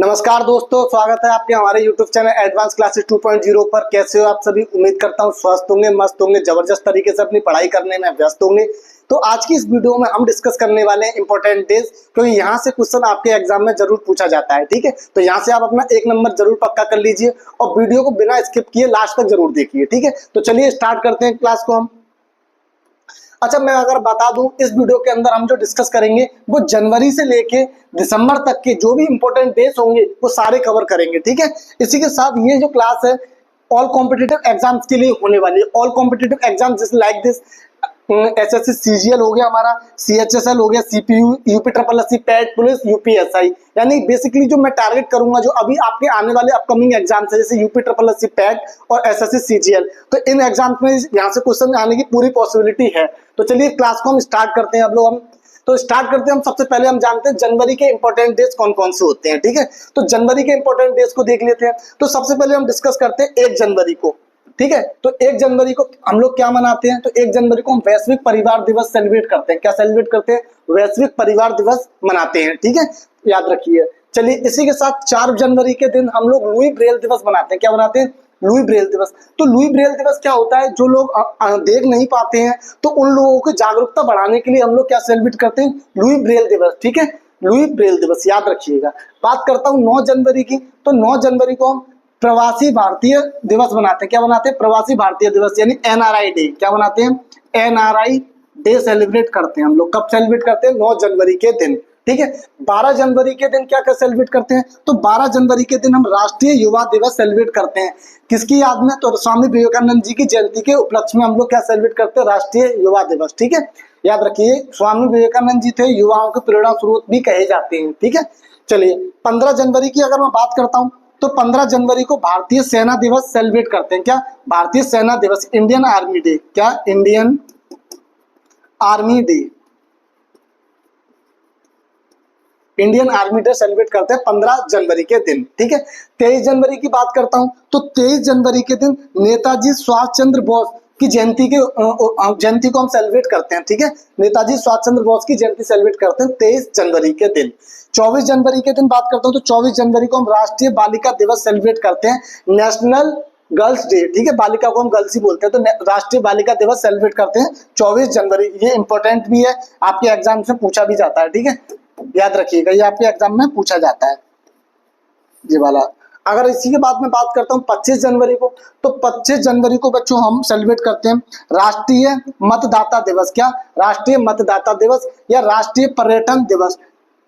नमस्कार दोस्तों, स्वागत है आपके हमारे YouTube चैनल एडवांस क्लासेस 2.0 पर। कैसे हो आप सभी? उम्मीद करता हूँ स्वस्थ होंगे, मस्त होंगे, जबरदस्त तरीके से अपनी पढ़ाई करने में व्यस्त होंगे। तो आज की इस वीडियो में हम डिस्कस करने वाले हैं इंपॉर्टेंट डेज, क्योंकि यहाँ से क्वेश्चन आपके एग्जाम में जरूर पूछा जाता है। ठीक है, तो यहाँ से आप अपना 1 नंबर जरूर पक्का कर लीजिए और वीडियो को बिना स्किप किए लास्ट तक जरूर देखिए। ठीक है, तो चलिए स्टार्ट करते हैं क्लास को हम। अच्छा, मैं अगर बता दूं, इस वीडियो के अंदर हम जो डिस्कस करेंगे वो जनवरी से लेके दिसंबर तक के जो भी इंपॉर्टेंट डेज होंगे वो सारे कवर करेंगे। ठीक है, इसी के साथ ये जो क्लास है ऑल कॉम्पिटिटिव एग्जाम्स के लिए होने वाली है। ऑल कॉम्पिटिटिव एग्जाम्स जैसे लाइक दिस एसएससी सीजीएल हो गया, हमारा सीएचएसएल हो गया, CPU, UP triple SC, PAT, police, UPSI, यानी बेसिकली जो मैं टारगेट करूंगा जो अभी आपके आने वाले अपकमिंग एग्जाम्स है जैसे यूपी ट्रिपल एससी, पैट और एसएससी सीजीएल, तो इन एग्जाम्स में यहाँ से क्वेश्चन आने की पूरी पॉसिबिलिटी है। तो चलिए क्लास को हम स्टार्ट करते हैं। हम तो स्टार्ट करते हैं। हम सबसे पहले हम जानते हैं जनवरी के इंपॉर्टेंट डेज कौन कौन से होते हैं। ठीक है, तो जनवरी के इंपॉर्टेंट डेज को देख लेते हैं। तो सबसे पहले हम डिस्कस करते हैं 1 जनवरी को। ठीक है, तो 1 जनवरी को हम लोग क्या मनाते हैं? तो 1 जनवरी को हम वैश्विक परिवार दिवस सेलिब्रेट करते हैं। क्या सेलिब्रेट करते हैं? वैश्विक परिवार दिवस मनाते हैं। ठीक है, याद रखिए। चलिए इसी के साथ 4 जनवरी के दिन हम लोग लुई ब्रेल दिवस मनाते हैं। क्या मनाते हैं? लुई ब्रेल दिवस। तो लुई ब्रेल दिवस क्या होता है? जो लोग देख नहीं पाते हैं तो उन लोगों की जागरूकता बढ़ाने के लिए हम लोग क्या सेलिब्रेट करते हैं? लुई ब्रेल दिवस। ठीक है, लुई ब्रेल दिवस याद रखिएगा। बात करता हूँ 9 जनवरी की। तो 9 जनवरी को हम प्रवासी भारतीय दिवस मनाते हैं। क्या बनाते हैं? प्रवासी भारतीय दिवस, यानी एनआरआई डे। क्या बनाते हैं? एनआरआई डे सेलिब्रेट करते हैं हम लोग। कब सेलिब्रेट करते हैं? 9 जनवरी के दिन। ठीक है, 12 जनवरी के दिन क्या कर सेलिब्रेट करते हैं? तो 12 जनवरी के दिन हम राष्ट्रीय युवा दिवस सेलिब्रेट करते हैं। किसकी याद में? तो स्वामी विवेकानंद जी की जयंती के उपलक्ष्य में हम लोग क्या सेलिब्रेट करते हैं? राष्ट्रीय युवा दिवस। ठीक है, याद रखिए, स्वामी विवेकानंद जी थे युवाओं के प्रेरणा स्रोत भी कहे जाते हैं। ठीक है, चलिए 15 जनवरी की अगर मैं बात करता हूँ तो 15 जनवरी को भारतीय सेना दिवस सेलिब्रेट करते हैं। क्या? भारतीय सेना दिवस, इंडियन आर्मी डे। क्या? Indian army day, Indian army day celebrate करते हैं 15 जनवरी के दिन। ठीक है, 23 जनवरी की बात करता हूं तो 23 जनवरी के दिन नेताजी सुभाष चंद्र बोस की जयंती को हम सेलिब्रेट करते हैं। ठीक है, नेताजी सुभाष चंद्र बोस की जयंती सेलिब्रेट करते हैं 23 जनवरी के दिन। 24 जनवरी के दिन बात करता हूं तो 24 जनवरी को हम राष्ट्रीय बालिका दिवस सेलिब्रेट करते हैं, नेशनल गर्ल्स डे। ठीक है, बालिका को हम गर्ल्स ही बोलते हैं, तो राष्ट्रीय बालिका दिवस सेलिब्रेट करते हैं 24 जनवरी। ये इंपॉर्टेंट भी है, आपके एग्जाम से पूछा भी जाता है। ठीक है, याद रखिएगा, ये आपके एग्जाम में पूछा जाता है ये वाला। अगर इसी के बाद में बात करता हूँ 25 जनवरी को, तो 25 जनवरी को बच्चों हम सेलिब्रेट करते हैं राष्ट्रीय मतदाता दिवस। क्या? राष्ट्रीय मतदाता दिवस या राष्ट्रीय पर्यटन दिवस।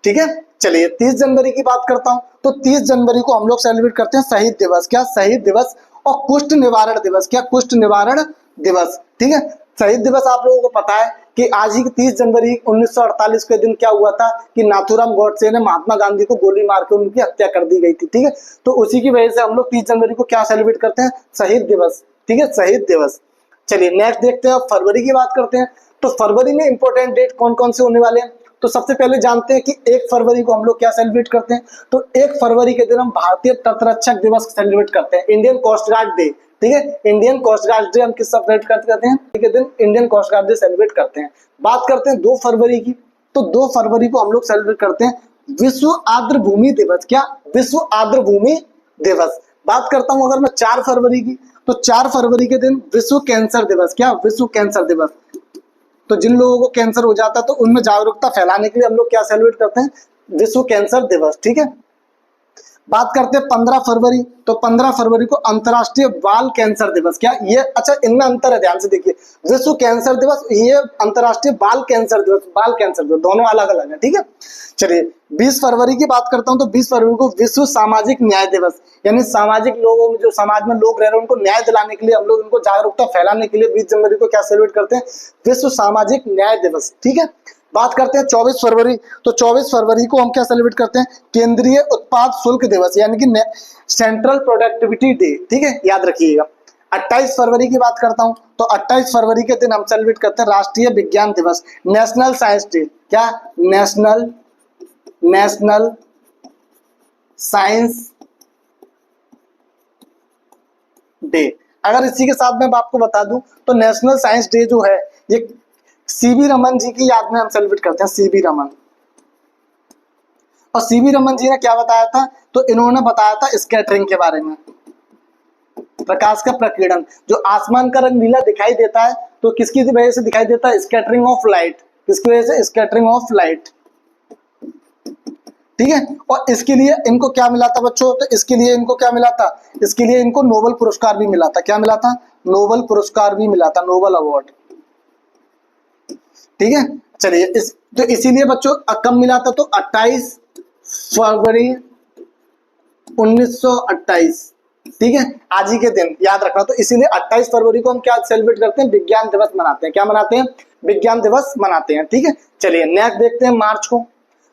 ठीक है, चलिए 30 जनवरी की बात करता हूँ तो 30 जनवरी को हम लोग सेलिब्रेट करते हैं शहीद दिवस। क्या? शहीद दिवस और कुष्ठ निवारण दिवस। क्या? कुष्ठ निवारण दिवस। ठीक है, शहीद दिवस आप लोगों को पता है कि आज ही 30 जनवरी 1948 के दिन क्या हुआ था कि नाथूराम गॉडसे ने महात्मा गांधी को गोली मार के उनकी हत्या कर दी गई थी। ठीक है, तो उसी की वजह से हम लोग 30 जनवरी को क्या सेलिब्रेट करते हैं? शहीद दिवस। ठीक है, शहीद दिवस। चलिए नेक्स्ट देखते हैं, अब फरवरी की बात करते हैं। तो फरवरी में इंपॉर्टेंट डेट कौन कौन से होने वाले हैं? तो सबसे पहले जानते हैं कि 1 फरवरी को हम लोग क्या सेलिब्रेट करते हैं? तो 1 फरवरी के दिन हम भारतीय तटरक्षक दिवस सेलिब्रेट करते हैं, इंडियन कोस्ट गार्ड डे। ठीक है, इंडियन कोस्ट गार्ड डे हम किस सेलिब्रेट करते हैं? के दिन Indian coast guard day celebrate करते हैं। बात करते हैं 2 फरवरी की, तो 2 फरवरी को हम लोग सेलिब्रेट करते हैं विश्व आर्द्र भूमि दिवस। क्या? विश्व आर्द्र भूमि दिवस। बात करता हूं अगर मैं 4 फरवरी की, तो 4 फरवरी के दिन विश्व कैंसर दिवस। क्या? विश्व कैंसर दिवस। तो जिन लोगों को कैंसर हो जाता है तो उनमें जागरूकता फैलाने के लिए हम लोग क्या सेलिब्रेट करते हैं? विश्व कैंसर दिवस। ठीक है, बात करते हैं 15 फरवरी, तो 15 फरवरी को अंतरराष्ट्रीय बाल कैंसर दिवस। क्या? ये अच्छा, इनमें अंतर है, ध्यान से देखिए। विश्व कैंसर दिवस, ये अंतरराष्ट्रीय बाल कैंसर दिवस, बाल कैंसर दिवस, दोनों अलग अलग है। ठीक है, चलिए 20 फरवरी की बात करता हूं तो 20 फरवरी को विश्व सामाजिक न्याय दिवस, यानी सामाजिक लोगों में जो समाज में लोग रह रहे हैं उनको न्याय दिलाने के लिए हम लोग उनको जागरूकता फैलाने के लिए 20 जनवरी को क्या सेलिब्रेट करते हैं? विश्व सामाजिक न्याय दिवस। ठीक है, बात करते हैं 24 फरवरी, तो 24 फरवरी को हम क्या सेलिब्रेट करते हैं? केंद्रीय उत्पाद शुल्क दिवस, यानी कि सेंट्रल प्रोडक्टिविटी डे। ठीक है, याद रखिएगा। 28 फरवरी की बात करता हूं तो 28 फरवरी के दिन हम सेलिब्रेट करते हैं राष्ट्रीय विज्ञान दिवस, नेशनल साइंस डे। क्या? National science day. अगर इसी के साथ मैं आपको बता दूं तो नेशनल साइंस डे जो है ये सीवी रमन जी की याद में हम सेलिब्रेट करते हैं, सीवी रमन। और सीवी रमन जी ने क्या बताया था, तो इन्होंने बताया था स्कैटरिंग के बारे में, प्रकाश का प्रकीर्णन। जो आसमान का रंग नीला दिखाई देता है तो किसकी वजह से दिखाई देता है, स्कैटरिंग ऑफ लाइट, किसकी वजह से, स्कैटरिंग ऑफ लाइट, ठीक है। और इसके लिए इनको क्या मिला था बच्चों, तो इसके लिए इनको क्या मिला था, इसके लिए इनको नोबेल पुरस्कार भी मिला था, क्या मिला था, नोबेल पुरस्कार भी मिला था, नोबेल अवार्ड, ठीक है। चलिए तो इसीलिए बच्चों कब मिला था, तो 28 फरवरी 1928, ठीक है, आज ही के दिन याद रखना। तो इसीलिए 28 फरवरी को हम क्या सेलिब्रेट करते हैं, विज्ञान दिवस मनाते हैं, क्या मनाते हैं, विज्ञान दिवस मनाते हैं, ठीक है। चलिए नेक्स्ट देखते हैं मार्च को,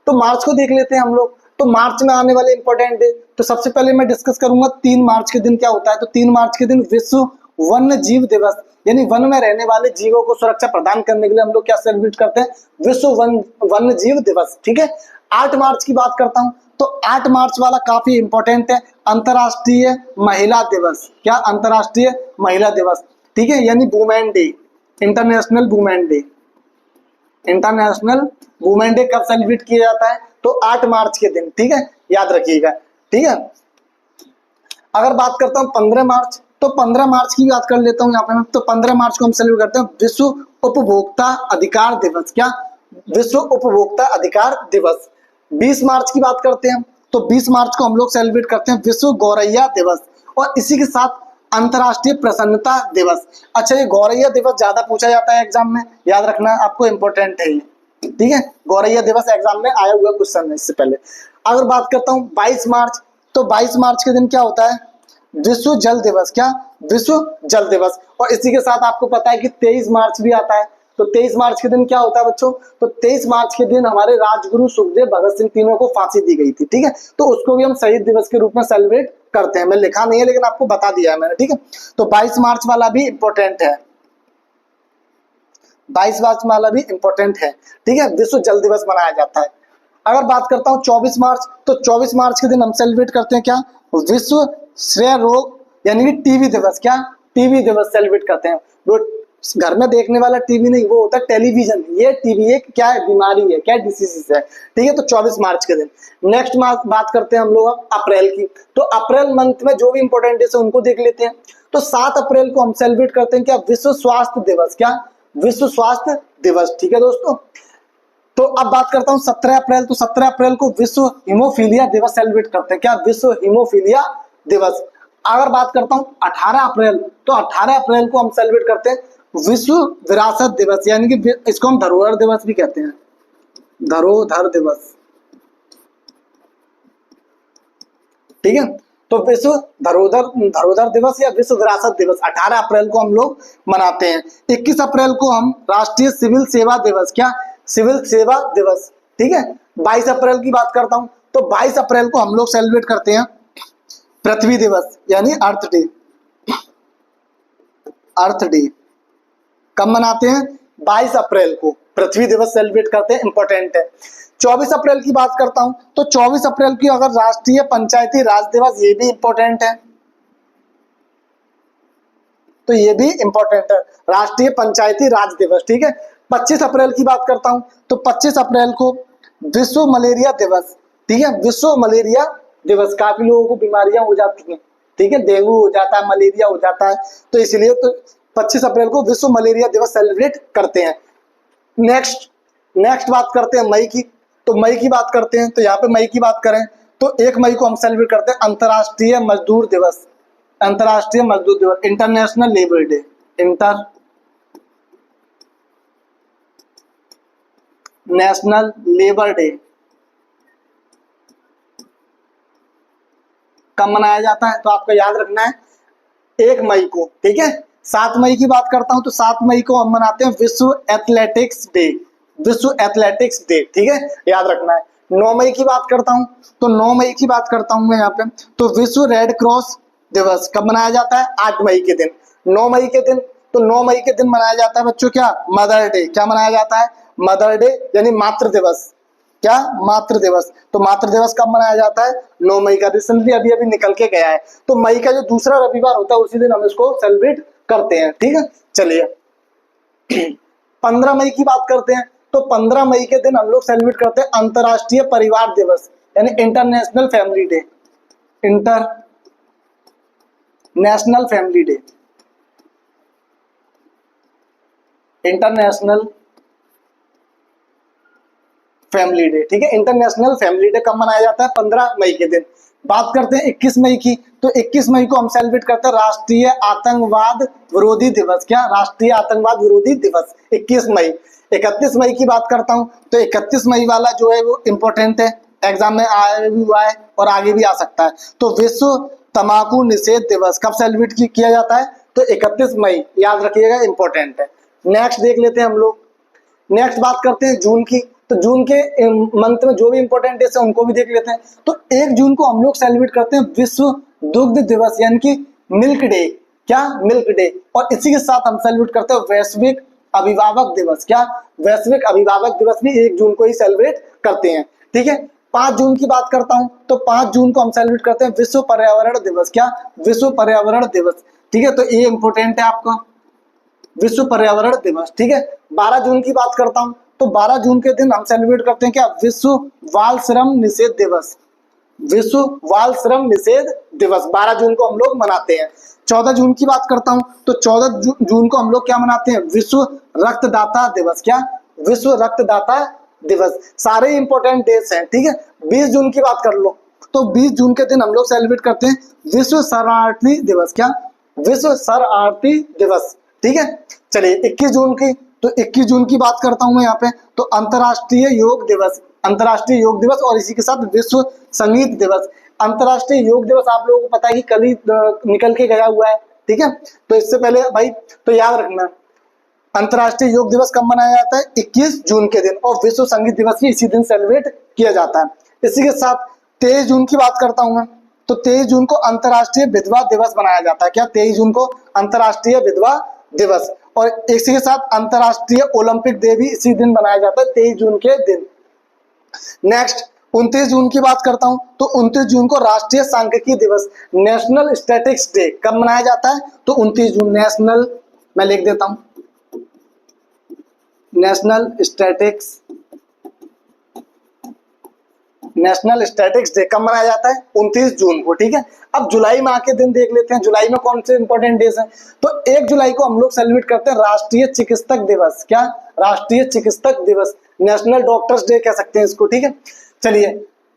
तो मार्च को देख लेते हैं हम लोग। तो मार्च में आने वाले इंपॉर्टेंट डे, तो सबसे पहले मैं डिस्कस करूंगा 3 मार्च के दिन क्या होता है। तो 3 मार्च के दिन विश्व वन्य जीव दिवस, यानी वन में रहने वाले जीवों को सुरक्षा प्रदान करने के लिए हम लोग क्या सेलिब्रेट करते हैं, विश्व वन्य जीव दिवस, ठीक है। 8 मार्च की बात करता हूं, तो 8 मार्च वाला काफी इंपॉर्टेंट है, अंतरराष्ट्रीय महिला दिवस, क्या, अंतरराष्ट्रीय महिला दिवस, ठीक है, यानी women day, international women day. International women day कब सेलिब्रेट किया जाता है, तो 8 मार्च के दिन, ठीक है, याद रखिएगा, ठीक है। अगर बात करता हूँ 15 मार्च, तो 15 मार्च की बात कर लेता हूँ यहाँ पे मैं। तो 15 मार्च को हम सेलिब्रेट करते हैं विश्व उपभोक्ता अधिकार दिवस, क्या, विश्व उपभोक्ता अधिकार दिवस। 20 मार्च की बात करते हैं, तो 20 मार्च को हम लोग सेलिब्रेट करते हैं विश्व गौरैया दिवस, और इसी के साथ अंतरराष्ट्रीय प्रसन्नता दिवस। अच्छा, ये गौरैया दिवस ज्यादा पूछा जाता है एग्जाम में, याद रखना आपको, इंपॉर्टेंट है ये, ठीक है। गौरैया दिवस एग्जाम में आया हुआ क्वेश्चन है इससे पहले। अगर बात करता हूँ 22 मार्च, तो 22 मार्च के दिन क्या होता है, विश्व जल दिवस, क्या, विश्व जल दिवस। और इसी के साथ आपको पता है कि 23 मार्च भी आता है, तो 23 मार्च के दिन क्या होता है बच्चों, तो 23 मार्च के दिन हमारे राजगुरु सुखदेव भगत सिंह तीनों को फांसी दी गई थी, ठीक है। तो उसको भी हम शहीद दिवस के रूप में सेलिब्रेट करते हैं, मैं लिखा नहीं है लेकिन आपको बता दिया है मैंने, ठीक है। तो 22 मार्च वाला भी इंपॉर्टेंट है, 22 मार्च वाला भी इंपॉर्टेंट है, ठीक है, विश्व जल दिवस मनाया जाता है। अगर बात करता हूँ 24 मार्च, तो 24 मार्च के दिन हम सेलिब्रेट करते हैं क्या, विश्व श्रेय रोग यानी कि टीबी दिवस, क्या, टीबी दिवस सेलिब्रेट करते हैं। वो घर में देखने वाला टीवी नहीं, वो होता है टेलीविजन, ये टीवी एक क्या है, बीमारी है, क्या डिसीज है, ठीक है। तो 24 मार्च के दिन। नेक्स्ट बात करते हैं हम लोग अप्रैल की, तो अप्रैल मंथ में जो भी इंपॉर्टेंट डेज है उनको देख लेते हैं। तो 7 अप्रैल को हम सेलिब्रेट करते हैं क्या, विश्व स्वास्थ्य दिवस, क्या, विश्व स्वास्थ्य दिवस, ठीक है दोस्तों। तो अब बात करता हूँ 17 अप्रैल, तो 17 अप्रैल को विश्व हीमोफीलिया दिवस सेलिब्रेट करते हैं, क्या, विश्व हीमोफीलिया दिवस। अगर बात करता हूँ 18 अप्रैल, तो 18 अप्रैल को हम सेलिब्रेट करते हैं विश्व विरासत दिवस, यानी कि इसको हम धरोहर दिवस भी कहते हैं, धरोहर दिवस, ठीक है। तो विश्व धरोहर दिवस या विश्व विरासत दिवस 18 अप्रैल को हम लोग मनाते हैं। 21 अप्रैल को हम राष्ट्रीय सिविल सेवा दिवस, क्या, सिविल सेवा दिवस, ठीक है। 22 अप्रैल की बात करता हूं, तो 22 अप्रैल को हम लोग सेलिब्रेट करते हैं पृथ्वी दिवस, यानी अर्थ डे। अर्थ डे कब मनाते हैं, 22 अप्रैल को पृथ्वी दिवस सेलिब्रेट करते हैं, इंपॉर्टेंट है। 24 अप्रैल की बात करता हूं, तो 24 अप्रैल की अगर राष्ट्रीय पंचायती राज दिवस, ये भी इंपॉर्टेंट है, तो ये भी इंपॉर्टेंट है, राष्ट्रीय पंचायती राज दिवस, ठीक है। 25 अप्रैल की बात करता हूं, तो 25 अप्रैल को विश्व मलेरिया दिवस, ठीक है, विश्व मलेरिया दिवस। काफी लोगों को बीमारियां हो जाती हैं, ठीक है, डेंगू हो जाता है, मलेरिया हो जाता है, तो इसलिए तो 25 अप्रैल को विश्व मलेरिया दिवस सेलिब्रेट करते हैं। नेक्स्ट बात करते हैं मई की, तो मई की बात करते हैं, तो यहाँ पे मई की बात करें तो 1 मई को हम सेलिब्रेट करते हैं अंतरराष्ट्रीय मजदूर दिवस, अंतरराष्ट्रीय मजदूर दिवस, international labour day, international labour day कब मनाया जाता है, तो आपको याद रखना है 1 मई को, ठीक है। 7 मई की बात करता हूं, तो 7 मई को हम मनाते हैं विश्व एथलेटिक्स डे, विश्व एथलेटिक्स डे, ठीक है, याद रखना है। 9 मई की बात करता हूं, तो 9 मई की बात करता हूं मैं यहाँ पे, तो विश्व रेड क्रॉस दिवस कब मनाया जाता है, 8 मई के दिन। 9 मई के दिन, तो 9 मई के दिन मनाया जाता है बच्चों क्या, मदर डे, क्या मनाया जाता है, मदर डे, यानी मातृ दिवस, क्या, मातृ दिवस। तो मातृ दिवस कब मनाया जाता है, 9 मई का, रिसेंटली अभी अभी निकल के गया है। तो मई का जो दूसरा रविवार होता है उसी दिन हम इसको सेलिब्रेट करते हैं, ठीक है। चलिए 15 मई की बात करते हैं, तो 15 मई के दिन हम लोग सेलिब्रेट करते हैं अंतरराष्ट्रीय परिवार दिवस, यानी international family day, international family day, international family day, ठीक है। इंटरनेशनल फैमिली डे कब मनाया जाता है? 15 मई के दिन। बात करते हैं 21 मई की, तो 21 मई को हम सेलिब्रेट करते हैं राष्ट्रीय आतंकवाद विरोधी दिवस। क्या? राष्ट्रीय आतंकवाद विरोधी दिवस 21 मई। 31 मई की बात करता हूं, तो 31 मई वाला जो है वो इंपॉर्टेंट है, एग्जाम में आया भी हुआ है और आगे भी आ सकता है। तो विश्व तंबाकू निषेध दिवस कब सेलिब्रेट किया जाता है? तो 31 मई, याद रखिएगा, इंपॉर्टेंट है। नेक्स्ट देख लेते हैं हम लोग। नेक्स्ट बात करते हैं जून की, तो जून के मंथ में जो भी इंपॉर्टेंट डेज है उनको भी देख लेते हैं। तो 1 जून को हम लोग सेलिब्रेट करते हैं विश्व दुग्ध दिवस, यानी कि मिल्क डे। क्या? Milk day. और इसी के साथ हम सेलिब्रेट करते हैं वैश्विक अभिभावक दिवस। क्या? वैश्विक अभिभावक दिवस भी 1 जून को ही सेलिब्रेट करते हैं, ठीक है। 5 जून की बात करता हूं, तो 5 जून को हम सेलिब्रेट करते हैं विश्व पर्यावरण दिवस। क्या? विश्व पर्यावरण दिवस, ठीक है। तो ये इंपॉर्टेंट है आपका, विश्व पर्यावरण दिवस, ठीक है। 12 जून की बात करता हूं, तो 12 जून के दिन हम सेलिब्रेट करते हैं क्या? विश्व बाल श्रम निषेध दिवस, विश्व बाल श्रम निषेध दिवस 12 जून को हम लोग मनाते हैं। 14 जून की बात करता हूं, तो 14 जून को हम लोग क्या मनाते हैं? विश्व रक्तदाता दिवस। क्या? विश्व रक्तदाता दिवस। सारे इंपॉर्टेंट डेट्स हैं, ठीक है। 20 जून की बात कर लो, तो 20 जून के दिन हम लोग सेलिब्रेट करते हैं विश्व शरणार्थी दिवस। क्या? विश्व शरणार्थी दिवस, ठीक है। चलिए 21 जून की, तो 21 जून की बात करता हूं मैं यहाँ पे, तो अंतर्राष्ट्रीय योग दिवस, अंतर्राष्ट्रीय योग दिवस, और इसी के साथ विश्व संगीत दिवस। अंतर्राष्ट्रीय योग दिवस आप लोगों को पता है कि कल ही निकल के गया हुआ है, ठीक है। तो इससे पहले भाई तो याद रखना, अंतर्राष्ट्रीय योग दिवस कब मनाया जाता है? 21 जून के दिन, और विश्व संगीत दिवस भी इसी दिन सेलिब्रेट किया जाता है। इसी के साथ 23 जून की बात करता हूं मैं, तो 23 जून को अंतर्राष्ट्रीय विधवा दिवस मनाया जाता है। क्या? 23 जून को अंतर्राष्ट्रीय विधवा दिवस, और इसी के साथ अंतर्राष्ट्रीय ओलंपिक डे भी इसी दिन मनाया जाता है, 23 जून के दिन। नेक्स्ट 29 जून की बात करता हूं, तो 29 जून को राष्ट्रीय सांख्यिकी दिवस, नेशनल स्टैटिस्टिक्स डे कब मनाया जाता है? तो 29 जून, नेशनल, मैं लिख देता हूं, नेशनल स्टैटिक्स डे कब मनाया जाता है? 29 जून को, ठीक है। अब जुलाई माह के दिन देख लेते हैं, जुलाई में कौन से इंपॉर्टेंट डेज हैं। तो 1 जुलाई को हम लोग सेलिब्रेट करते हैं राष्ट्रीय चिकित्सक दिवस। क्या? राष्ट्रीय चिकित्सक दिवस, नेशनल डॉक्टर्स डे कह सकते हैं इसको, ठीक है। चलिए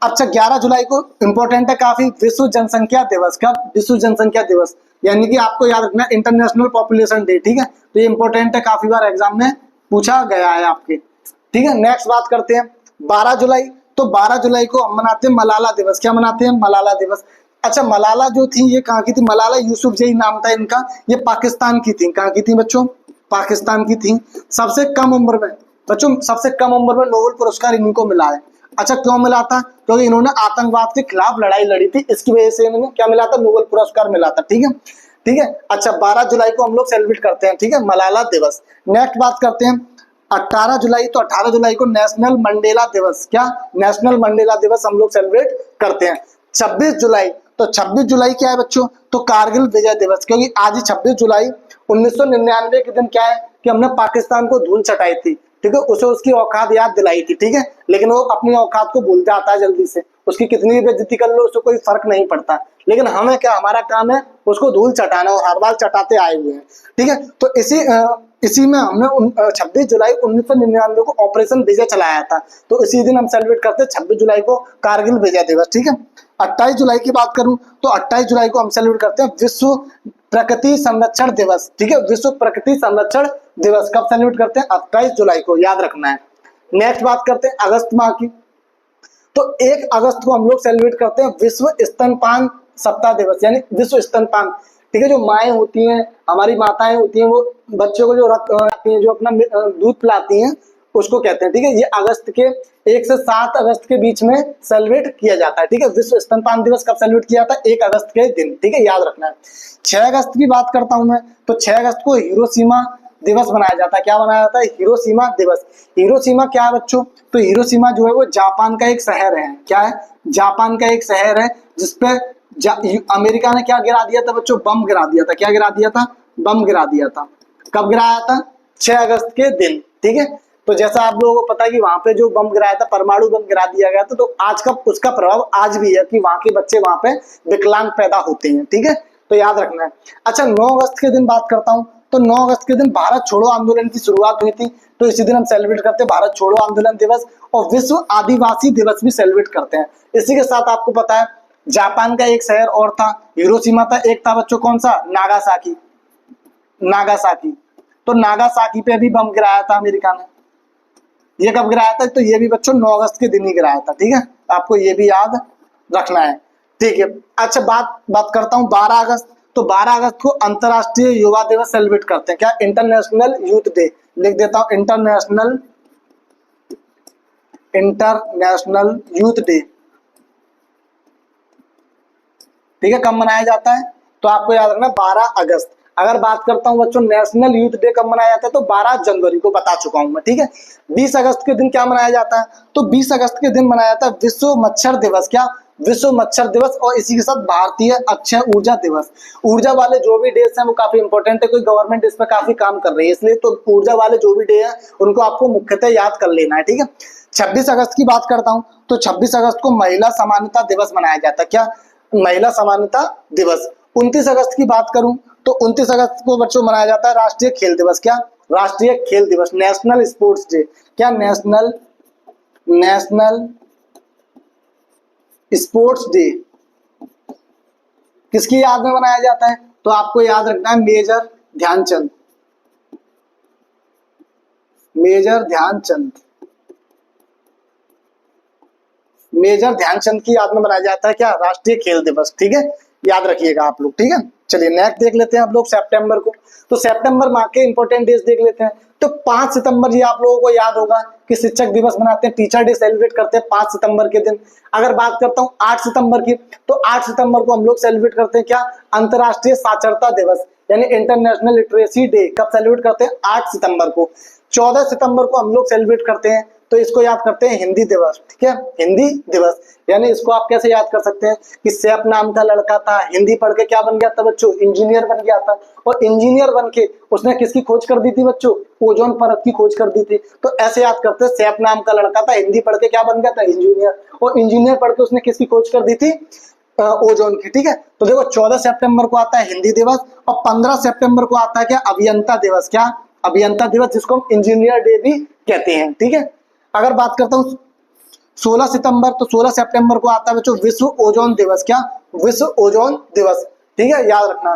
अच्छा 11 जुलाई को इंपॉर्टेंट है काफी, विश्व जनसंख्या दिवस। कब? विश्व जनसंख्या दिवस, यानी कि आपको याद रखना इंटरनेशनल पॉपुलेशन डे, ठीक है। तो ये इंपॉर्टेंट है, काफी बार एग्जाम में पूछा गया है आपके, ठीक है। नेक्स्ट बात करते हैं 12 जुलाई, तो 12 जुलाई को हम मनाते हैं मलाला दिवस। क्या मनाते हैं? मलाला दिवस। अच्छा मलाला जो थी ये कहाँ की थी? मलाला यूसुफजई नाम था इनका, ये पाकिस्तान की थी। कहाँ की थी बच्चों? पाकिस्तान की थी। सबसे कम उम्र में बच्चों, सबसे कम उम्र में नोबेल पुरस्कार इन्हीं को मिला है। अच्छा क्यों मिला था? क्योंकि इन्होंने आतंकवाद के खिलाफ लड़ाई लड़ी थी, इसकी वजह से इन्होंने क्या मिला था? नोबेल पुरस्कार मिला था, ठीक है, ठीक है। अच्छा 12 जुलाई को हम लोग सेलिब्रेट करते हैं, ठीक है, मलाला दिवस। नेक्स्ट बात करते हैं 18 जुलाई, तो 18 जुलाई को नेशनल मंडेला दिवस। क्या? नेशनल मंडेला दिवस हम लोग सेलिब्रेट करते हैं। 26 जुलाई, तो 26 जुलाई क्या है बच्चों? तो कारगिल विजय दिवस, क्योंकि आज ही 26 जुलाई 1999 के दिन क्या है कि हमने पाकिस्तान को धूल चटाई थी, ठीक है, उसे उसकी औकात याद दिलाई थी, ठीक है। लेकिन वो अपनी औकात को भूल जाता है जल्दी से, उसकी कितनी भी बेइज्जती कर लो उसको कोई फर्क नहीं पड़ता। लेकिन हमें क्या, हमारा काम है उसको धूल चटाना, और हर बार चटाते आए हुए हैं, ठीक है। तो इसी में हमने 26 जुलाई 1999 को ऑपरेशन विजय चलाया था, तो इसी दिन हम सेलिब्रेट करते हैं 26 जुलाई को कारगिल विजय दिवस, ठीक है। 28 जुलाई की बात करूं तो 28 जुलाई को हम सेलिब्रेट करते हैं विश्व प्रकृति संरक्षण दिवस, ठीक है, विश्व प्रकृति संरक्षण दिवस कब सेलिब्रेट करते हैं? 28 जुलाई को, याद रखना है। नेक्स्ट बात करते हैं अगस्त माह की, तो 1 अगस्त को हम लोग सेलिब्रेट करते हैं विश्व स्तनपान सप्ताह दिवस, यानी विश्व स्तनपान, ठीक है। जो माएँ होती हैं, हमारी माताएं होती हैं, वो बच्चों को जो रखती हैं, जो अपना दूध पिलाती हैं, उसको कहते हैं, ठीक है। ये अगस्त के 1 से 7 अगस्त के बीच में सेलिब्रेट किया जाता है, ठीक है। विश्व स्तनपान दिवस कब सेलिब्रेट किया जाता है? 1 अगस्त के दिन, ठीक है, याद रखना है। 6 अगस्त की बात करता हूं मैं, तो 6 अगस्त को हिरोशिमा दिवस मनाया जाता है। क्या मनाया जाता है? हिरोशिमा दिवस। हिरोशिमा क्या है बच्चों? तो हिरोशिमा जो है वो जापान का एक शहर है। क्या है? जापान का एक शहर है, जिसपे अमेरिका ने क्या गिरा दिया था बच्चों? बम गिरा दिया था। क्या गिरा दिया था? बम गिरा दिया था। कब गिराया था? 6 अगस्त के दिन, ठीक है। तो जैसा आप लोगों को पता है कि वहां पे जो बम गिराया था, परमाणु बम गिरा दिया गया था, तो आज का उसका प्रभाव आज भी है कि वहां के बच्चे वहां पे विकलांग पैदा होते हैं, ठीक है, तो याद रखना है। अच्छा 9 अगस्त के दिन बात करता हूँ, तो 9 अगस्त के दिन भारत छोड़ो आंदोलन की शुरुआत हुई थी, तो इसी दिन हम सेलिब्रेट करते हैं भारत छोड़ो आंदोलन दिवस, और विश्व आदिवासी दिवस भी सेलिब्रेट करते हैं। इसी के साथ आपको पता है जापान का एक शहर और था, हिरोशिमा था, एक था बच्चों कौन सा, नागासाकी, नागासाकी। तो नागासाकी पे भी बम गिराया था अमेरिका ने। ये कब गिराया था, तो ये भी बच्चों 9 अगस्त के दिन ही गिराया था, ठीक है, आपको ये भी याद रखना है, ठीक है। अच्छा बात करता हूँ 12 अगस्त, तो 12 अगस्त को अंतरराष्ट्रीय युवा दिवस सेलिब्रेट करते हैं, क्या, इंटरनेशनल यूथ डे, लिख देता हूँ इंटरनेशनल यूथ डे, ठीक है, कब मनाया जाता है, तो आपको याद रखना 12 अगस्त। अगर बात करता हूं बच्चों नेशनल यूथ डे कब मनाया जाता है, तो 12 जनवरी को बता चुका हूं मैं, ठीक है। 20 अगस्त के दिन क्या मनाया जाता है, तो 20 अगस्त के दिन मनाया जाता है विश्व मच्छर दिवस, क्या, विश्व मच्छर दिवस, और इसी के साथ भारतीय अक्षय ऊर्जा दिवस। ऊर्जा वाले जो भी डेज हैं वो काफी इंपॉर्टेंट है, कोई गवर्नमेंट इस पर काफी काम कर रही है, इसलिए तो ऊर्जा वाले जो भी डे है उनको आपको मुख्यतः याद कर लेना है, ठीक है। 26 अगस्त की बात करता हूं, तो 26 अगस्त को महिला समानता दिवस मनाया जाता है, क्या, महिला समानता दिवस। 29 अगस्त की बात करूं, तो 29 अगस्त को बच्चों मनाया जाता है राष्ट्रीय खेल दिवस, क्या, राष्ट्रीय खेल दिवस, नेशनल स्पोर्ट्स डे, क्या, नेशनल स्पोर्ट्स डे। किसकी याद में मनाया जाता है, तो आपको याद रखना है मेजर ध्यानचंद, मेजर ध्यानचंद की याद में मनाया जाता है, क्या, राष्ट्रीय खेल दिवस, ठीक है, याद रखिएगा आप लोग, ठीक है। चलिए नेक्स्ट देख लेते हैं हम लोग सितंबर को, तो सितंबर माह के इंपॉर्टेंट डेज देख लेते हैं। तो 5 सितंबर, ये आप लोगों को याद होगा कि शिक्षक दिवस मनाते हैं, टीचर डे सेलिब्रेट करते हैं 5 सितंबर के दिन। अगर बात करता हूँ 8 सितंबर की, तो 8 सितंबर को हम लोग सेलिब्रेट करते हैं क्या, अंतरराष्ट्रीय साक्षरता दिवस, यानी इंटरनेशनल लिटरेसी डे। कब सेलिब्रेट करते हैं, 8 सितंबर को। 14 सितंबर को हम लोग सेलिब्रेट करते हैं, तो इसको याद करते हैं हिंदी दिवस, ठीक है, हिंदी दिवस। यानी इसको आप कैसे याद कर सकते हैं कि सैफ नाम का लड़का था, हिंदी पढ़ के क्या बन गया था बच्चों, इंजीनियर बन गया था, और इंजीनियर बन के उसने किसकी खोज कर दी थी बच्चों, ओजोन परत की खोज कर दी थी। तो ऐसे याद करते हैं, सैफ नाम का लड़का था, हिंदी पढ़ के क्या बन गया था, इंजीनियर, और इंजीनियर पढ़ के उसने किसकी खोज कर दी थी, ओजोन की, ठीक है। तो देखो 14 सितंबर को आता है हिंदी दिवस, और 15 सितंबर को आता है क्या, अभियंता दिवस, क्या, अभियंता दिवस, जिसको हम इंजीनियर डे भी कहते हैं, ठीक है। अगर बात करता हूँ 16 सितंबर, तो 16 सितंबर को आता है बच्चों विश्व ओजोन दिवस, क्या, विश्व ओजोन दिवस, ठीक है, याद रखना।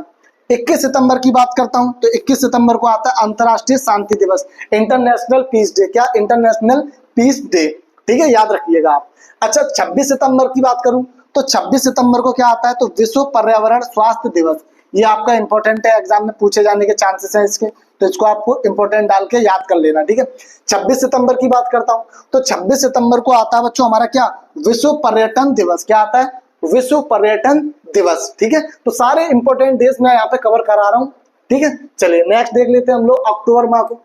21 सितंबर की बात करता हूं, तो 21 सितंबर को आता है अंतरराष्ट्रीय शांति दिवस, इंटरनेशनल पीस डे, क्या, इंटरनेशनल पीस डे, ठीक है, याद रखिएगा आप। अच्छा 26 सितंबर की बात करूं, तो 26 सितंबर को क्या आता है, तो विश्व पर्यावरण स्वास्थ्य दिवस। ये आपका इंपॉर्टेंट है, एग्जाम में पूछे जाने के चांसेस हैं इसके, तो इसको आपको इंपॉर्टेंट डाल के याद कर लेना, ठीक है। 26 सितंबर की बात करता हूं, तो 26 सितंबर को आता है बच्चों हमारा क्या, विश्व पर्यटन दिवस, क्या आता है, विश्व पर्यटन दिवस, ठीक है। तो सारे इंपॉर्टेंट डेज मैं यहाँ पे कवर करा रहा हूँ, ठीक है। चलिए नेक्स्ट देख लेते हैं हम लोग अक्टूबर माह को,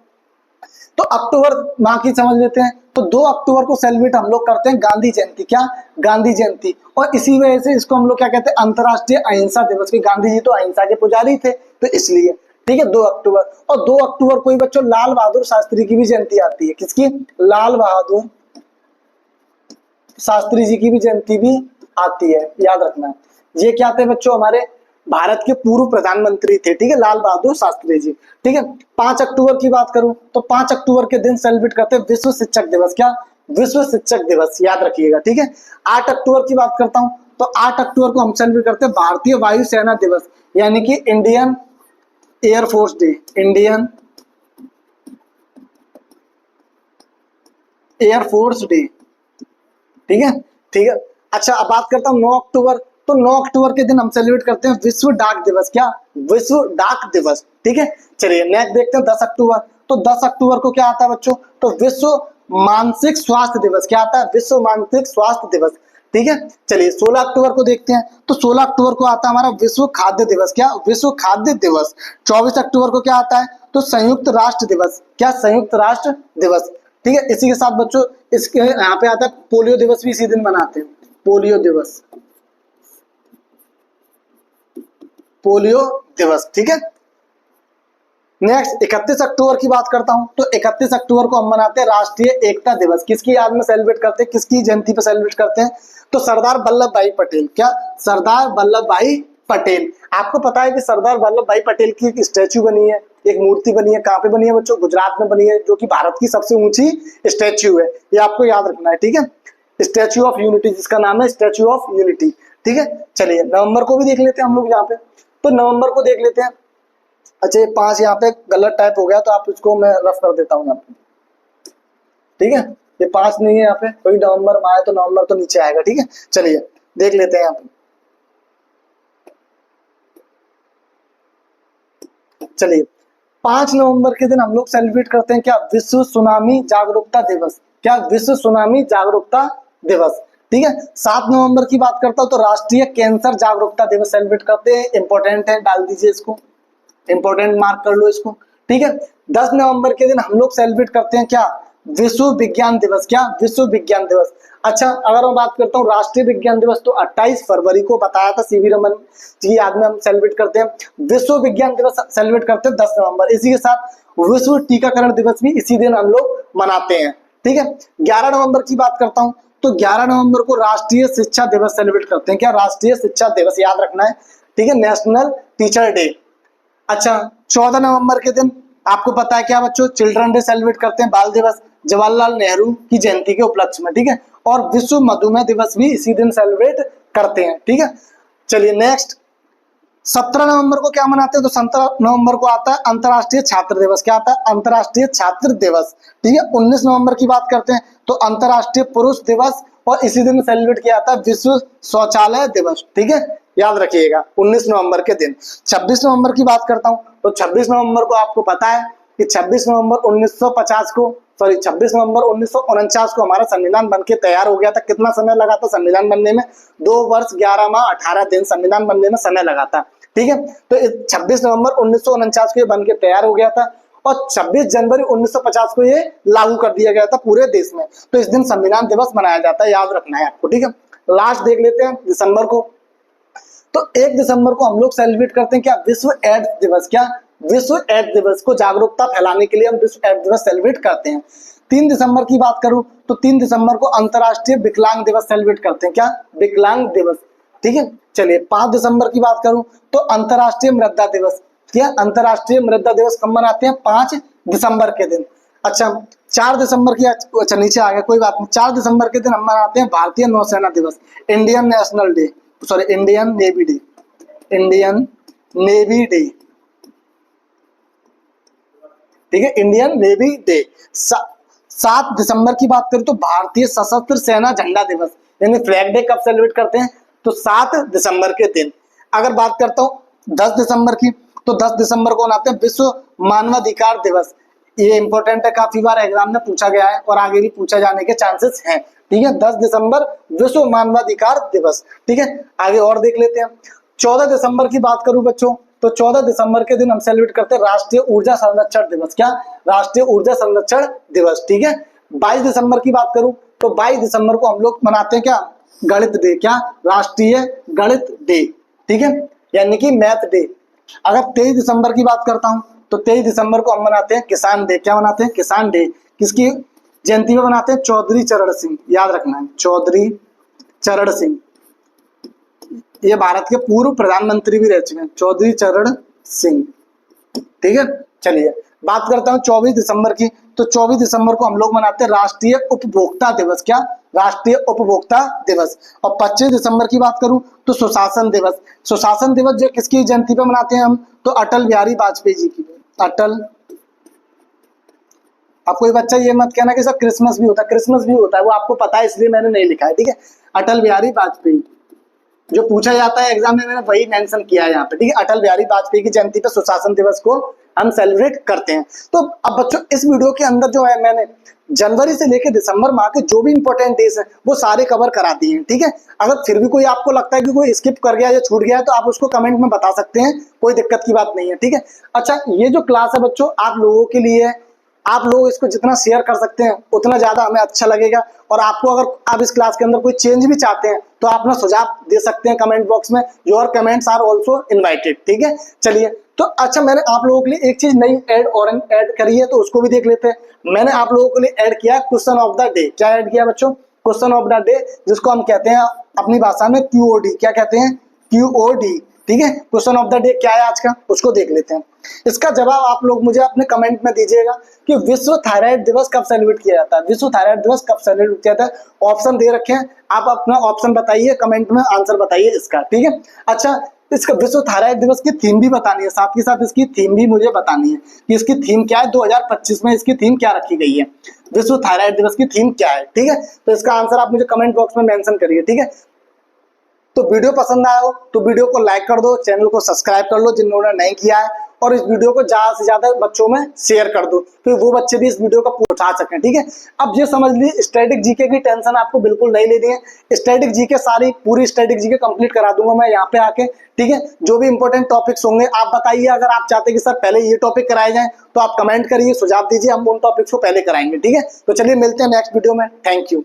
तो अक्टूबर माह की समझ लेते हैं। तो 2 अक्टूबर को सेलिब्रेट हम लोग करते हैं गांधी जयंती, क्या, गांधी जयंती, और इसी वजह से इसको हम लोग क्या कहते हैं, अंतरराष्ट्रीय अहिंसा दिवस, की गांधी जी तो अहिंसा के पुजारी थे, तो इसलिए, ठीक है, 2 अक्टूबर। और 2 अक्टूबर को ही बच्चों लाल बहादुर शास्त्री की भी जयंती आती है, किसकी, लाल बहादुर शास्त्री जी की भी जयंती भी आती है, याद रखना। ये क्या थे बच्चों, हमारे भारत के पूर्व प्रधानमंत्री थे, ठीक है, लाल बहादुर शास्त्री जी, ठीक है। 5 अक्टूबर की बात करूं, तो 5 अक्टूबर के दिन सेलिब्रेट करते हैं विश्व शिक्षक दिवस, क्या, विश्व शिक्षक दिवस, याद रखिएगा, ठीक है। 8 अक्टूबर की बात करता हूं, तो 8 अक्टूबर को हम सेलिब्रेट करते हैं भारतीय वायुसेना दिवस, यानी कि Indian air force day, Indian air force day, ठीक है, ठीक है। अच्छा अब बात करता हूँ 9 अक्टूबर, तो 9 अक्टूबर के दिन हम सेलिब्रेट करते हैं विश्व डाक दिवस, क्या, विश्व डाक दिवस, ठीक है। चलिए नेक्स्ट देखते हैं 10 अक्टूबर, तो 10 अक्टूबर को क्या आता है बच्चों, तो विश्व मानसिक स्वास्थ्य दिवस, क्या आता है, विश्व मानसिक स्वास्थ्य दिवस, ठीक है। चलिए 16 अक्टूबर को देखते हैं, तो 16 अक्टूबर को आता है हमारा विश्व खाद्य दिवस, क्या, विश्व खाद्य दिवस। 24 अक्टूबर को क्या आता है, तो संयुक्त राष्ट्र दिवस, क्या, संयुक्त राष्ट्र दिवस, ठीक है। इसी के साथ बच्चों इसके यहाँ पे आता है पोलियो दिवस भी इसी दिन मनाते हैं, पोलियो दिवस, पोलियो दिवस, ठीक है। नेक्स्ट 31 अक्टूबर की बात करता हूं, तो 31 अक्टूबर को हम मनाते हैं राष्ट्रीय एकता दिवस। किसकी याद में सेलिब्रेट करते हैं, किसकी जयंती पर सेलिब्रेट करते हैं, तो सरदार वल्लभ भाई पटेल। क्या, सरदार वल्लभ भाई पटेल। आपको पता है कि सरदार वल्लभ भाई पटेल की एक स्टैचू बनी है, एक मूर्ति बनी है, कहाँ पे बनी है बच्चों, गुजरात में बनी है, जो कि भारत की सबसे ऊंची स्टैचू है, ये आपको याद रखना है, ठीक है। स्टैचू ऑफ यूनिटी, जिसका नाम है स्टैचू ऑफ यूनिटी, ठीक है। चलिए नवंबर को भी देख लेते हैं हम लोग यहाँ पे, तो नवंबर को देख लेते हैं। अच्छा ये 5 यहाँ पे गलत टाइप हो गया, तो आप इसको मैं रफ कर देता हूँ यहाँ पे, ठीक है। ये 5 नहीं है यहाँ पे, कोई नवंबर में आए तो नवंबर तो नीचे आएगा, ठीक है। चलिए देख लेते हैं यहाँ पे। चलिए 5 नवंबर के दिन हम लोग सेलिब्रेट करते हैं क्या, विश्व सुनामी जागरूकता दिवस। क्या, विश्व सुनामी जागरूकता दिवस, ठीक है। 7 नवंबर की बात करता हूं तो राष्ट्रीय कैंसर जागरूकता दिवस सेलिब्रेट करते हैं। इंपॉर्टेंट है, डाल दीजिए इसको, इंपॉर्टेंट मार्क कर लो इसको, ठीक है। 10 नवंबर के दिन हम लोग सेलिब्रेट करते हैं क्या, विश्व विज्ञान दिवस। क्या, विश्व विज्ञान दिवस। अच्छा अगर मैं बात करता हूँ राष्ट्रीय विज्ञान दिवस, तो 28 फरवरी को बताया था, सीवी रमन की याद में हम सेलिब्रेट करते हैं। विश्व विज्ञान दिवस सेलिब्रेट करते हैं 10 नवंबर। इसी के साथ विश्व टीकाकरण दिवस भी इसी दिन हम लोग मनाते हैं, ठीक है। 11 नवंबर की बात करता हूँ, तो 11 नवंबर को राष्ट्रीय शिक्षा दिवस सेलिब्रेट करते हैं। क्या, राष्ट्रीय शिक्षा दिवस, याद रखना है, ठीक है, नेशनल टीचर डे। अच्छा 14 नवंबर के दिन आपको पता है क्या बच्चों, चिल्ड्रन डे सेलिब्रेट करते हैं, बाल दिवस, जवाहरलाल नेहरू की जयंती के उपलक्ष्य में, ठीक है। और विश्व मधुमेह दिवस भी इसी दिन सेलिब्रेट करते हैं, ठीक है। चलिए नेक्स्ट 17 नवंबर को क्या मनाते हैं, तो 17 नवंबर को आता है अंतर्राष्ट्रीय छात्र दिवस। क्या आता है, अंतर्राष्ट्रीय छात्र दिवस, ठीक है। 19 नवंबर की बात करते हैं तो अंतर्राष्ट्रीय पुरुष दिवस, और इसी दिन सेलिब्रेट किया जाता है विश्व शौचालय दिवस, ठीक है, याद रखिएगा 19 नवंबर के दिन। 26 नवंबर की बात करता हूं, तो 26 नवंबर को आपको पता है कि 26 नवंबर 1950 को, सॉरी 26 नवंबर 1949 को हमारा संविधान बनके तैयार हो गया था। कितना समय लगा था संविधान बनने में, 2 वर्ष 11 माह 18 दिन संविधान बनने में समय लगा था, ठीक है। तो 26 नवंबर 1949 को ये बन के तैयार हो गया था, और 26 जनवरी 1950 को ये लागू कर दिया गया था पूरे देश में। तो इस दिन संविधान दिवस मनाया जाता है, याद रखना है आपको, ठीक है। लास्ट देख लेते हैं दिसंबर को, तो 1 दिसंबर को हम लोग सेलिब्रेट करते हैं क्या, विश्व एड्स दिवस। क्या, विश्व एड्स दिवस को जागरूकता फैलाने के लिए हम विश्व एड्स दिवस सेलिब्रेट करते हैं। 3 दिसंबर की बात करूं तो 3 दिसंबर को अंतर्राष्ट्रीय विकलांग दिवस सेलिब्रेट करते हैं। क्या, विकलांग दिवस, ठीक है। चलिए 5 दिसंबर की बात करूं तो अंतर्राष्ट्रीय मृदा दिवस। क्या, अंतर्राष्ट्रीय मृदा दिवस कब मनाते हैं, 5 दिसंबर के दिन। अच्छा 4 दिसंबर की, अच्छा नीचे आ गया कोई बात नहीं, 4 दिसंबर के दिन हम मनाते हैं भारतीय नौसेना दिवस, Indian national day, sorry Indian navy day, Indian navy day, ठीक है, इंडियन नेवी डे। 7 दिसंबर की बात करें तो भारतीय सशस्त्र सेना झंडा दिवस, यानी फ्लैग डे कब सेलिब्रेट करते हैं, तो 7 दिसंबर के दिन। अगर बात करता हूं 10 दिसंबर की, तो 10 दिसंबर को मनाते हैं विश्व मानवाधिकार दिवस। ये इंपॉर्टेंट है, काफी बार एग्जाम में पूछा गया है और आगे भी पूछा जाने के चांसेस हैं, ठीक है। 10 दिसंबर विश्व मानवाधिकार दिवस, ठीक है। आगे और देख लेते हैं। 14 दिसंबर की बात करूं बच्चों, तो 14 दिसंबर के दिन हम सेलिब्रेट करते हैं राष्ट्रीय ऊर्जा संरक्षण दिवस। क्या, राष्ट्रीय ऊर्जा संरक्षण दिवस, ठीक है। 22 दिसंबर की बात करूं तो 22 दिसंबर को हम लोग मनाते हैं क्या, गणित डे। क्या, राष्ट्रीय गणित डे, ठीक है, यानी कि मैथ डे। अगर 23 दिसंबर की बात करता हूं तो 23 दिसंबर को हम मनाते हैं किसान डे। क्या मनाते हैं, किसान डे। किसकी जयंती में मनाते हैं, चौधरी चरण सिंह, याद रखना है, चौधरी चरण सिंह। ये भारत के पूर्व प्रधानमंत्री भी रह चुके हैं, चौधरी चरण सिंह, ठीक है। चलिए बात करता हूं 24 दिसंबर की, तो 24 दिसंबर को हम लोग मनाते हैं राष्ट्रीय उपभोक्ता दिवस। क्या, राष्ट्रीय उपभोक्ता दिवस। और 25 दिसंबर की बात करूं तो सुशासन दिवस। सुशासन दिवस जो किसकी जयंती पे मनाते हैं हम, तो अटल बिहारी वाजपेयी जी की, अटल। अब कोई बच्चा ये मत कहना कि सर क्रिसमस भी होता है, क्रिसमस भी होता है, वो आपको पता है इसलिए मैंने नहीं लिखा है, ठीक है। अटल बिहारी वाजपेयी जो पूछा जाता है एग्जाम में, मैंने वही मेंशन किया है यहाँ पे, ठीक है। अटल बिहारी वाजपेयी की जयंती पे सुशासन दिवस को हम सेलिब्रेट करते हैं। तो अब बच्चों इस वीडियो के अंदर जो है मैंने जनवरी से लेकर दिसंबर माह के जो भी इंपॉर्टेंट डेज है वो सारे कवर करा दिए हैं, ठीक है। अगर फिर भी कोई आपको लगता है कि कोई स्किप कर गया या छूट गया है तो आप उसको कमेंट में बता सकते हैं, कोई दिक्कत की बात नहीं है, ठीक है। अच्छा ये जो क्लास है बच्चों आप लोगों के लिए है, आप लोग इसको जितना शेयर कर सकते हैं उतना ज्यादा हमें अच्छा लगेगा। और आपको अगर आप इस क्लास के अंदर कोई चेंज भी चाहते हैं तो आप अपना सुझाव दे सकते हैं कमेंट बॉक्स में। Your comments are also invited, ठीक है। चलिए तो अच्छा, मैंने आप लोगों के लिए एक चीज नई ऐड करी है, तो उसको भी देख लेते हैं। मैंने आप लोगों के लिए ऐड किया क्वेश्चन ऑफ द डे। क्या ऐड किया बच्चों? क्वेश्चन ऑफ द डे, जिसको हम कहते हैं अपनी भाषा में QOD। क्या कहते हैं? QOD। ठीक है, क्वेश्चन ऑफ द डे क्या है आज का, उसको देख लेते हैं। इसका जवाब आप लोग मुझे अपने कमेंट में दीजिएगा कि विश्व थायराइड दिवस कब सेलिब्रेट किया जाता है। विश्व थायराइड दिवस कब सेलिब्रेट किया जाता है? ऑप्शन दे रखे हैं, आप अपना ऑप्शन बताइए, कमेंट में आंसर बताइए इसका। ठीक है, अच्छा, इसका विश्व थायराइड दिवस की थीम भी बतानी है, साथ ही साथ इसकी थीम भी मुझे बतानी है कि इसकी थीम क्या है, 2025 में इसकी थीम क्या रखी गई है, विश्व थायराइड दिवस की थीम क्या है। ठीक है, तो इसका आंसर आप मुझे कमेंट बॉक्स में मेंशन करिए। ठीक है, तो वीडियो पसंद आया हो तो वीडियो को लाइक कर दो, चैनल को सब्सक्राइब कर लो जिन्होंने नहीं किया है, और इस वीडियो को ज्यादा से ज्यादा बच्चों में शेयर कर दो, फिर वो बच्चे भी इस वीडियो को उठा सकें। ठीक है, अब ये समझ लीजिए स्टैटिक जीके की टेंशन आपको बिल्कुल नहीं लेनी है। स्टैटिक जीके सारी पूरी स्टैटिक जीके कंप्लीट करा दूंगा मैं यहाँ पे आके। ठीक है, जो भी इंपॉर्टेंट टॉपिक्स होंगे आप बताइए, अगर आप चाहते हैं कि सर पहले ये टॉपिक कराए जाए तो आप कमेंट करिए, सुझाव दीजिए, हम उन टॉपिक्स को पहले कराएंगे। ठीक है, तो चलिए मिलते हैं नेक्स्ट वीडियो में। Thank you.